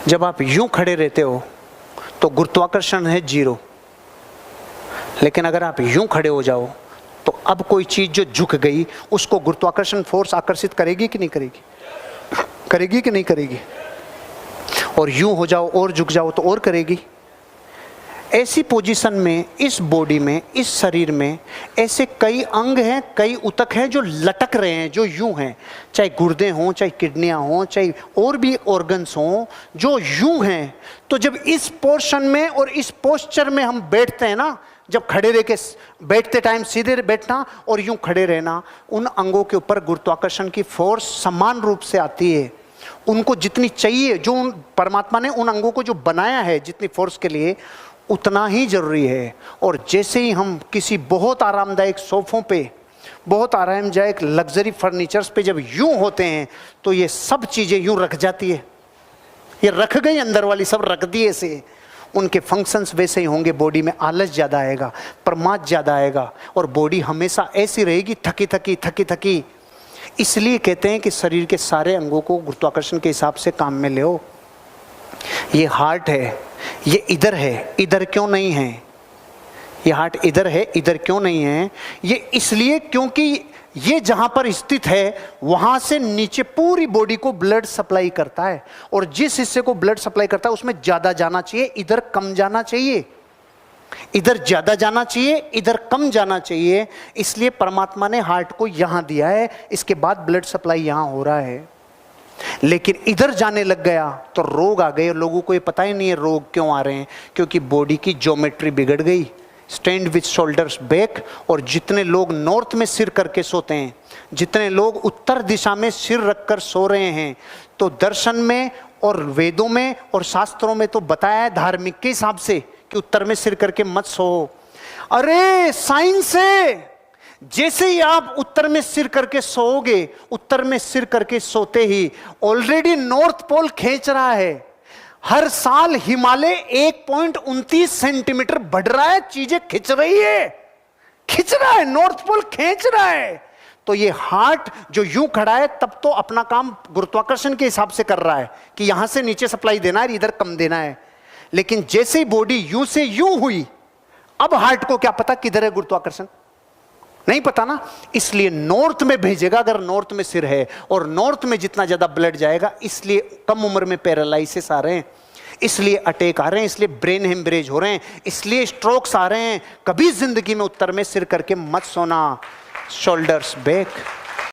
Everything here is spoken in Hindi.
जब आप यूं खड़े रहते हो तो गुरुत्वाकर्षण है 0, लेकिन अगर आप यूं खड़े हो जाओ तो अब कोई चीज जो झुक गई उसको गुरुत्वाकर्षण फोर्स आकर्षित करेगी कि नहीं करेगी? करेगी कि नहीं करेगी? और यूं हो जाओ और झुक जाओ तो और करेगी। ऐसी पोजीशन में, इस बॉडी में, इस शरीर में ऐसे कई अंग हैं, कई ऊतक हैं जो लटक रहे हैं, जो यूं हैं, चाहे गुर्दे हों, चाहे किडनियां हों, चाहे और भी ऑर्गन्स हों, जो यूं हैं। तो जब इस पोर्शन में और इस पोस्चर में हम बैठते हैं ना, जब खड़े रह के बैठते टाइम सीधे बैठना और यूं खड़े रहना, उन अंगों के ऊपर गुरुत्वाकर्षण की फोर्स समान रूप से आती है। उनको जितनी चाहिए, जो परमात्मा ने उन अंगों को जो बनाया है जितनी फोर्स के लिए, उतना ही जरूरी है। और जैसे ही हम किसी बहुत आरामदायक सोफों पे, बहुत आरामदायक लग्जरी फर्नीचर्स पे जब यूं होते हैं तो ये सब चीजें यूं रख जाती है। ये रख गई, अंदर वाली सब रख दी ऐसे। उनके फंक्शंस वैसे ही होंगे। बॉडी में आलस ज़्यादा आएगा, प्रमाद ज़्यादा आएगा और बॉडी हमेशा ऐसी रहेगी, थकी थकी थकी थकी। इसलिए कहते हैं कि शरीर के सारे अंगों को गुरुत्वाकर्षण के हिसाब से काम में ले। ये हार्ट है, ये इधर है, इधर क्यों नहीं है? ये हार्ट इधर है, इधर क्यों नहीं है? ये इसलिए क्योंकि ये जहां पर स्थित है वहां से नीचे पूरी बॉडी को ब्लड सप्लाई करता है, और जिस हिस्से को ब्लड सप्लाई करता है उसमें ज्यादा जाना चाहिए, इधर कम जाना चाहिए। इधर ज्यादा जाना चाहिए, इधर कम जाना चाहिए। इसलिए परमात्मा ने हार्ट को यहां दिया है, इसके बाद ब्लड सप्लाई यहां हो रहा है। लेकिन इधर जाने लग गया तो रोग आ गए। लोगों को ये पता ही नहीं है रोग क्यों आ रहे हैं, क्योंकि बॉडी की ज्योमेट्री बिगड़ गई। Stand with shoulders back. और जितने लोग नॉर्थ में सिर करके सोते हैं, जितने लोग उत्तर दिशा में सिर रखकर सो रहे हैं, तो दर्शन में और वेदों में और शास्त्रों में तो बताया है धार्मिक के हिसाब से कि उत्तर में सिर करके मत सो। अरे साइंस है, जैसे ही आप उत्तर में सिर करके सोओगे, उत्तर में सिर करके सोते ही ऑलरेडी नॉर्थ पोल खींच रहा है। हर साल हिमालय 1.29 सेंटीमीटर बढ़ रहा है, चीजें खिंच रही है, खिंच रहा है, नॉर्थ पोल खींच रहा है। तो ये हार्ट जो यूं खड़ा है तब तो अपना काम गुरुत्वाकर्षण के हिसाब से कर रहा है कि यहां से नीचे सप्लाई देना है, इधर कम देना है। लेकिन जैसे ही बॉडी यूं से यूं हुई, अब हार्ट को क्या पता किधर है गुरुत्वाकर्षण? नहीं पता ना। इसलिए नॉर्थ में भेजेगा, अगर नॉर्थ में सिर है, और नॉर्थ में जितना ज्यादा ब्लड जाएगा, इसलिए कम उम्र में पैरालाइसिस आ रहे हैं, इसलिए अटैक आ रहे हैं, इसलिए ब्रेन हेमरेज हो रहे हैं, इसलिए स्ट्रोक्स आ रहे हैं। कभी जिंदगी में उत्तर में सिर करके मत सोना। Shoulders back.